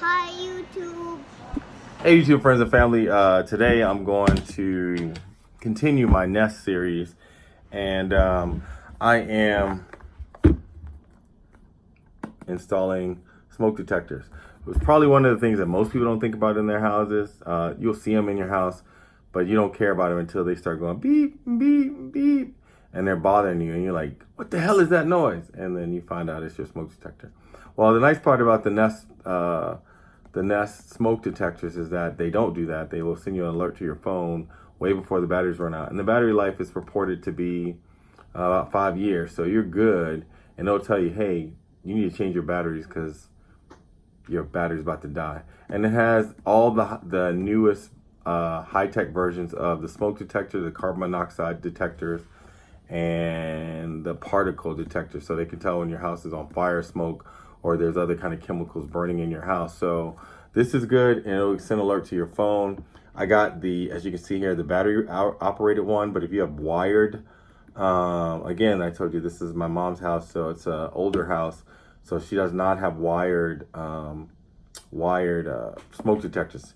Hi YouTube. Hey YouTube friends and family, today I'm going to continue my Nest series, and I am installing smoke detectors. It was probably one of the things that most people don't think about in their houses. You'll see them in your house, but you don't care about them until they start going beep, beep, beep, and they're bothering you, and you're like, what the hell is that noise? And then you find out it's your smoke detector. Well, the nice part about the Nest smoke detectors is that they don't do that. They will send you an alert to your phone way before the batteries run out. And the battery life is reported to be about 5 years. So you're good. And they'll tell you, hey, you need to change your batteries because your battery's about to die. And it has all the newest high-tech versions of the smoke detector, the carbon monoxide detectors, and the particle detector. So they can tell when your house is on fire, smoke, or there's other kind of chemicals burning in your house. So this is good, and it'll send alert to your phone. I got the, as you can see here, the battery operated one, but if you have wired, again, I told you this is my mom's house, so it's an older house, so she does not have wired smoke detectors.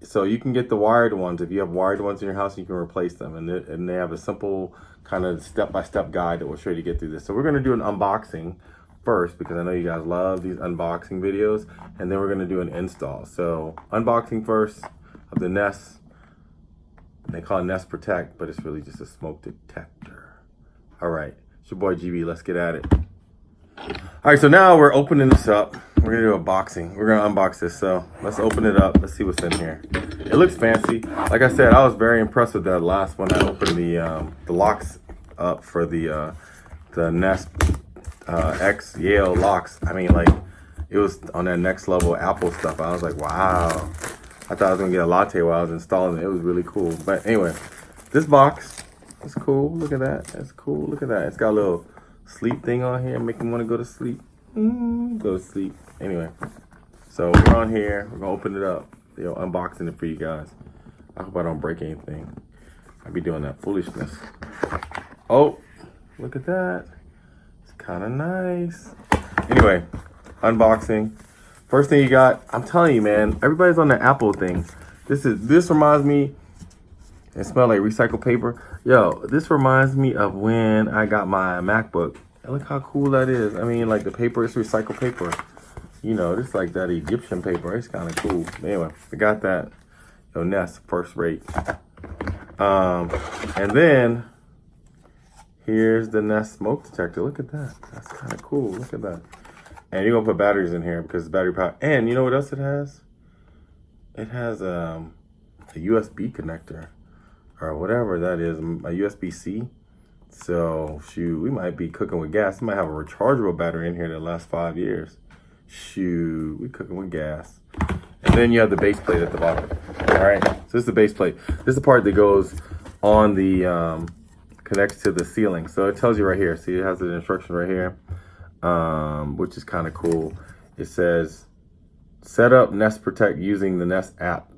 So you can get the wired ones. If you have wired ones in your house, you can replace them, and they have a simple kind of step-by-step guide that will show you to get through this. So we're going to do an unboxing first, because I know you guys love these unboxing videos, and then we're going to do an install. So unboxing first of the Nest. They call it Nest Protect, but it's really just a smoke detector. All right, it's your boy GB. Let's get at it. All right, so now we're opening this up. We're gonna do a boxing. We're gonna unbox this. So let's open it up. Let's see what's in here. It looks fancy. Like I said, I was very impressed with that last one. I opened the locks up for the Nest X Yale locks. I mean, like, it was on that next level Apple stuff. I was like, wow. I thought I was gonna get a latte while I was installing it. It was really cool. But anyway, this box is cool. Look at that. That's cool. Look at that. It's got a little sleep thing on here, making me want to go to sleep. Go to sleep. Anyway, so we're on here. We're gonna open it up. Unboxing it for you guys. I hope I don't break anything. I be doing that foolishness. Oh, look at that. Kind of nice. Anyway, unboxing. First thing you got, I'm telling you, man, everybody's on the Apple thing. This reminds me, it smells like recycled paper. Yo, this reminds me of when I got my MacBook. Look how cool that is. I mean, like, the paper is recycled paper. You know, it's like that Egyptian paper. It's kind of cool. Anyway, I got that. Yo, Nest, first rate. And then here's the Nest smoke detector. Look at that. That's kind of cool. Look at that. And you're going to put batteries in here because it's battery power. And you know what else it has? It has a USB connector or whatever that is, a USB-C. So, shoot, we might be cooking with gas. We might have a rechargeable battery in here that lasts 5 years. Shoot, we cooking with gas. And then you have the base plate at the bottom. All right, so this is the base plate. This is the part that goes on the... connects to the ceiling. So it tells you right here. See, it has an instruction right here, which is kind of cool. It says, set up Nest Protect using the Nest app.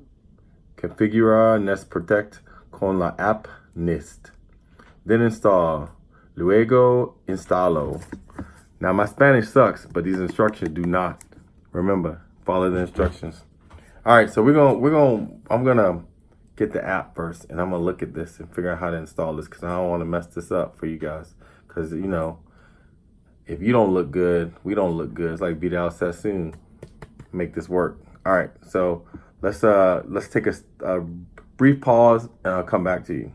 Configura Nest Protect con la app Nest. Then install. Luego instalo. Now my Spanish sucks, but these instructions do not. Remember, follow the instructions. All right, so I'm gonna get the app first, and I'm gonna look at this and figure out how to install this, because I don't want to mess this up for you guys, because you know, if you don't look good, we don't look good. It's like Vidal Sassoon. Make this work. All right, so let's take a brief pause, and I'll come back to you.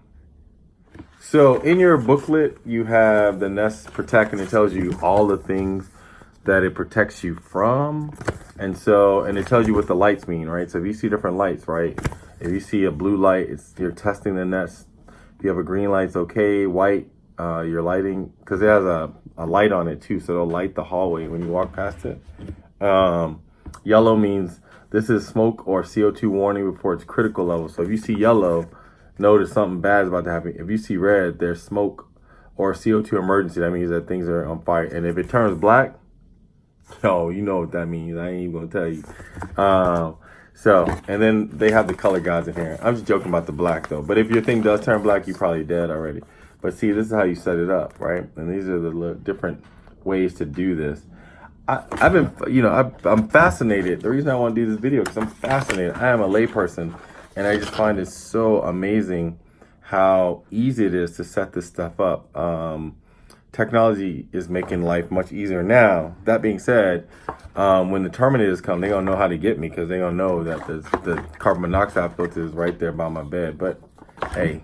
So in your booklet, you have the Nest Protect, and it tells you all the things that it protects you from, and it tells you what the lights mean, right? So if you see different lights, right? If you see a blue light, you're testing the Nest. If you have a green light, it's okay. White, you're lighting, because it has a light on it too, so it'll light the hallway when you walk past it. Yellow means this is smoke or CO2 warning before its critical level. So if you see yellow, notice something bad is about to happen. If you see red, there's smoke or CO2 emergency. That means that things are on fire. And if it turns black, oh, you know what that means. I ain't even gonna tell you. So, and then they have the color guides in here. I'm just joking about the black though. But if your thing does turn black, you're probably dead already. But see, this is how you set it up, right? And these are the different ways to do this. I've been, I'm fascinated. The reason I want to do this video because I'm fascinated. I am a layperson, and I just find it so amazing how easy it is to set this stuff up. Technology is making life much easier now. That being said, when the Terminators come, they're going to know how to get me because they're going to know that the carbon monoxide filter is right there by my bed. But, hey,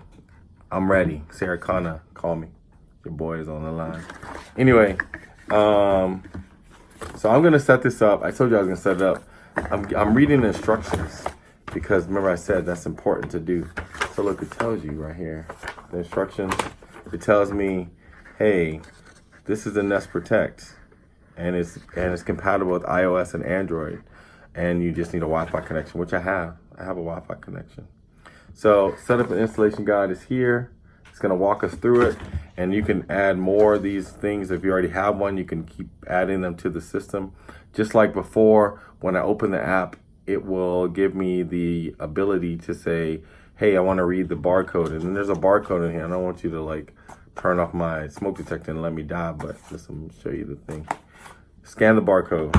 I'm ready. Sarah Connor, call me. Your boy is on the line. Anyway, so I'm going to set this up. I told you I was going to set it up. I'm reading the instructions because, remember I said that's important to do. So, look, it tells you right here, the instructions. It tells me, hey, this is the Nest Protect, and it's compatible with iOS and Android, and you just need a Wi-Fi connection, which I have. I have a Wi-Fi connection. So setup and installation guide is here. It's going to walk us through it, and you can add more of these things. If you already have one, you can keep adding them to the system. Just like before, when I open the app, it will give me the ability to say, hey, I want to read the barcode, and then there's a barcode in here. I don't want you to like turn off my smoke detector and let me die, but listen, let me show you the thing. Scan the barcode.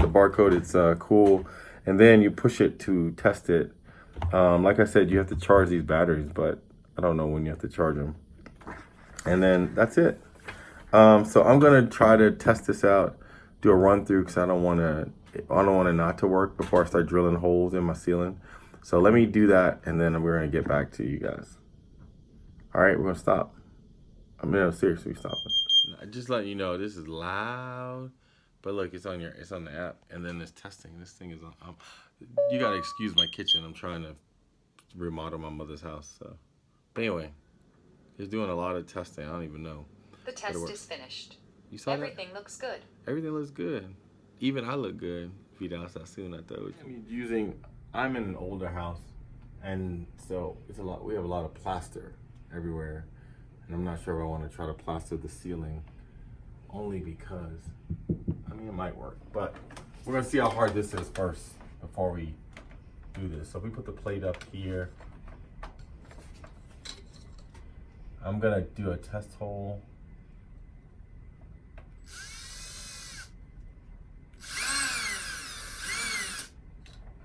The barcode, it's cool. And then you push it to test it. Like I said, you have to charge these batteries, but I don't know when you have to charge them. And then that's it. So I'm gonna try to test this out, do a run through because I don't want it not to work before I start drilling holes in my ceiling. So let me do that, and then we're gonna get back to you guys. All right, we're gonna stop. I mean, I'm seriously stopping. Just letting you know, this is loud, but look, it's on the app, and then it's testing. This thing is on. You gotta excuse my kitchen. I'm trying to remodel my mother's house. So, but anyway, it's doing a lot of testing. I don't even know. The test is finished. You saw Everything that? looks good. Everything looks good. Even I look good. If you downside soon, I thought. I'm in an older house, and so it's a lot. We have a lot of plaster everywhere. And I'm not sure if I want to try to plaster the ceiling only because, I mean, it might work. But we're going to see how hard this is first before we do this. So we put the plate up here. I'm going to do a test hole.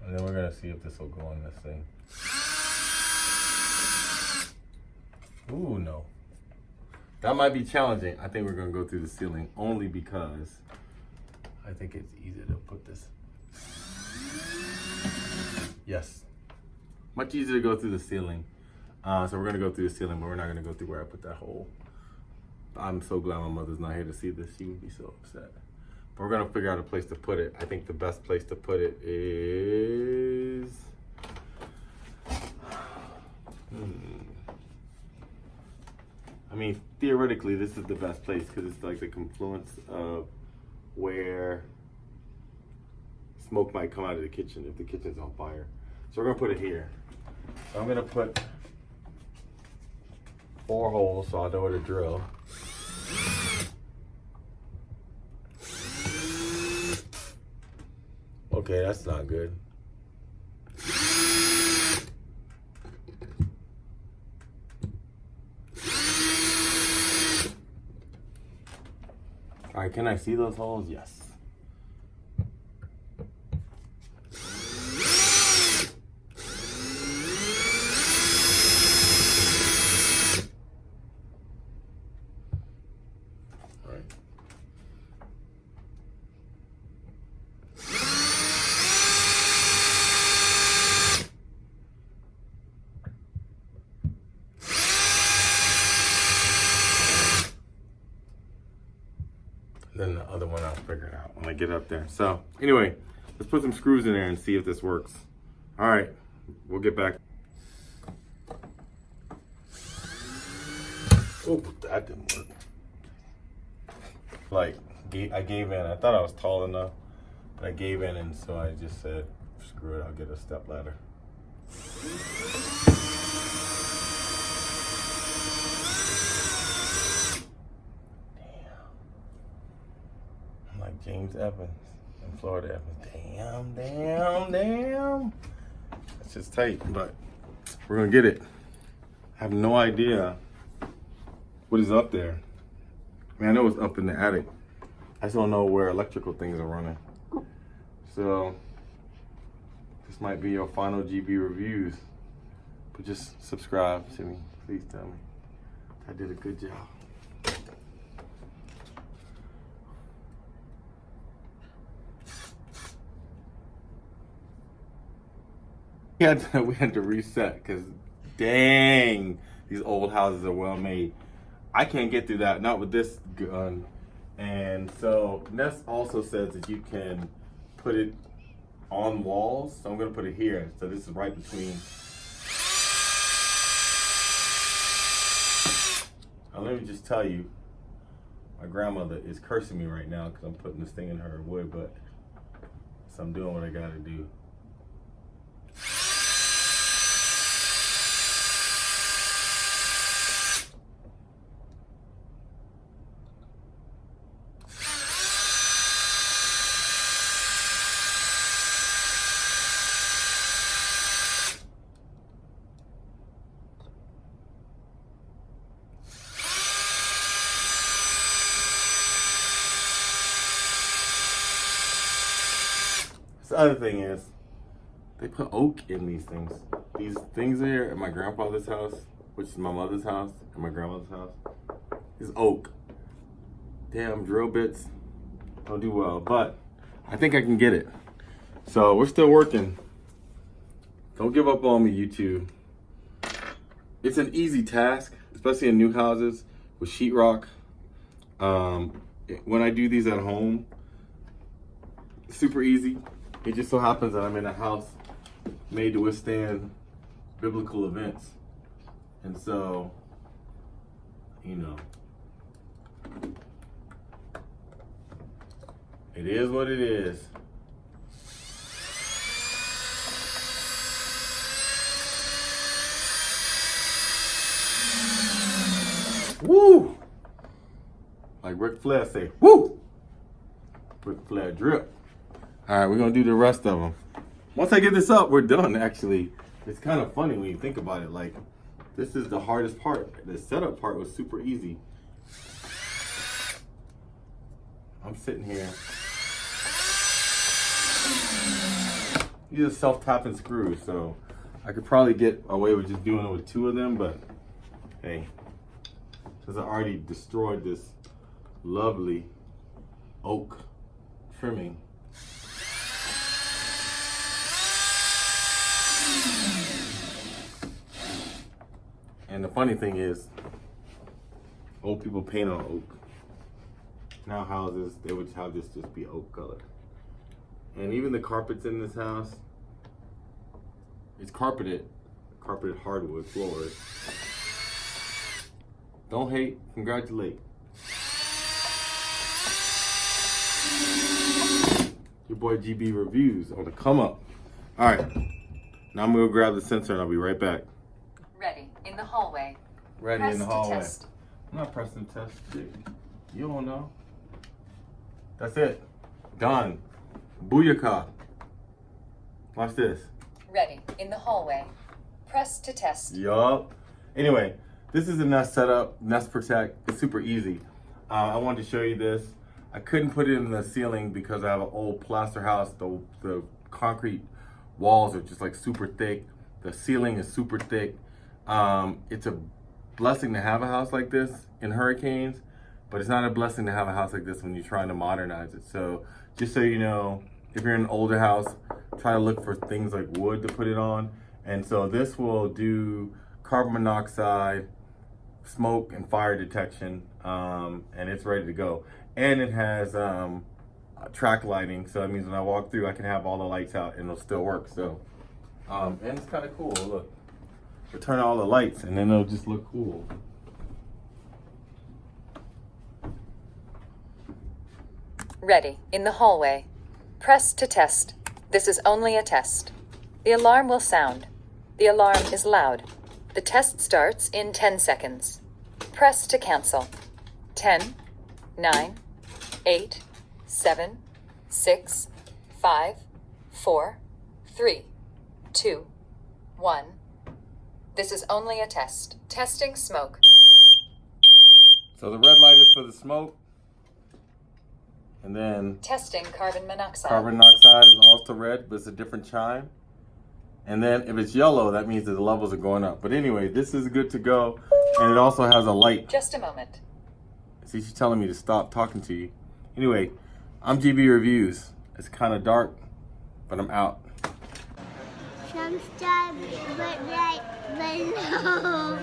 And then we're going to see if this will go on this thing. Ooh, no. That might be challenging. I think we're gonna go through the ceiling only because I think it's easier to put this. Yes. Much easier to go through the ceiling. So we're gonna go through the ceiling, but we're not gonna go through where I put that hole. I'm so glad my mother's not here to see this. She would be so upset. But we're gonna figure out a place to put it. I think the best place to put it is... I mean, theoretically, this is the best place because it's like the confluence of where smoke might come out of the kitchen if the kitchen's on fire. So we're gonna put it here. So I'm gonna put 4 holes so I know where to drill. Okay, that's not good. All right, can I see those holes? Yes. All right. Then the other one I'll figure it out when I get up there. So anyway, let's put some screws in there and see if this works. All right, we'll get back. Oh, that didn't work. Like, I gave in. I thought I was tall enough, but I gave in, and so I just said, screw it, I'll get a step ladder. Like James Evans and Florida Evans. Damn. That's just tight, but we're gonna get it. I have no idea what is up there. I mean, I know it's up in the attic. I just don't know where electrical things are running. So this might be your final GB reviews. But just subscribe to me. Please tell me I did a good job. We had to reset because dang, these old houses are well made. I can't get through that, not with this gun. And so Ness also says that you can put it on walls. So I'm gonna put it here. So this is right between. Now let me just tell you, my grandmother is cursing me right now because I'm putting this thing in her wood, but so I'm doing what I gotta do. The other thing is, they put oak in these things. These things here at my grandfather's house, which is my mother's house and my grandmother's house, is oak. Damn, drill bits don't do well, but I think I can get it. So we're still working. Don't give up on me, YouTube. It's an easy task, especially in new houses with sheetrock. When I do these at home, super easy. It just so happens that I'm in a house made to withstand biblical events. And so, you know, it is what it is. Woo! Like Ric Flair say, woo! Ric Flair drip. All right, we're gonna do the rest of them. Once I get this up, we're done, actually. It's kind of funny when you think about it. Like, this is the hardest part. The setup part was super easy. I'm sitting here. These are self-tapping screws, so I could probably get away with just doing it with 2 of them, but hey, since I already destroyed this lovely oak trimming, and the funny thing is, old people paint on oak. Now houses, they would have this just be oak color. And even the carpets in this house, it's carpeted hardwood floors. Don't hate, congratulate. Your boy GB Reviews on the come up. All right, now I'm gonna grab the sensor and I'll be right back. Ready in the hallway. Ready Press in the to hallway. test. I'm not pressing test. You don't know. That's it. Done. Booyaka. Watch this. Ready in the hallway. Press to test. Yup. Anyway, this is a Nest setup, Nest Protect. It's super easy. I wanted to show you this. I couldn't put it in the ceiling because I have an old plaster house. The concrete walls are just like super thick. The ceiling is super thick. It's a blessing to have a house like this in hurricanes, but it's not a blessing to have a house like this when you're trying to modernize it. So just so you know, if you're in an older house, try to look for things like wood to put it on. And so this will do carbon monoxide, smoke, and fire detection, and it's ready to go. And it has track lighting, so that means when I walk through, I can have all the lights out and it'll still work. So, and it's kind of cool. Look, we'll turn all the lights and then it'll just look cool. Ready in the hallway. Press to test. This is only a test. The alarm will sound. The alarm is loud. The test starts in 10 seconds. Press to cancel. 10, 9, 8, 7, 6, 5, 4, 3, 2, 1. This is only a test. Testing smoke. So the red light is for the smoke. And then Testing carbon monoxide. carbon monoxide is also red, but it's a different chime. And then if it's yellow, that means that the levels are going up. But anyway, this is good to go. And it also has a light. Just a moment. See, she's telling me to stop talking to you. Anyway, I'm GB Reviews. It's kind of dark, but I'm out. Subscribe right below.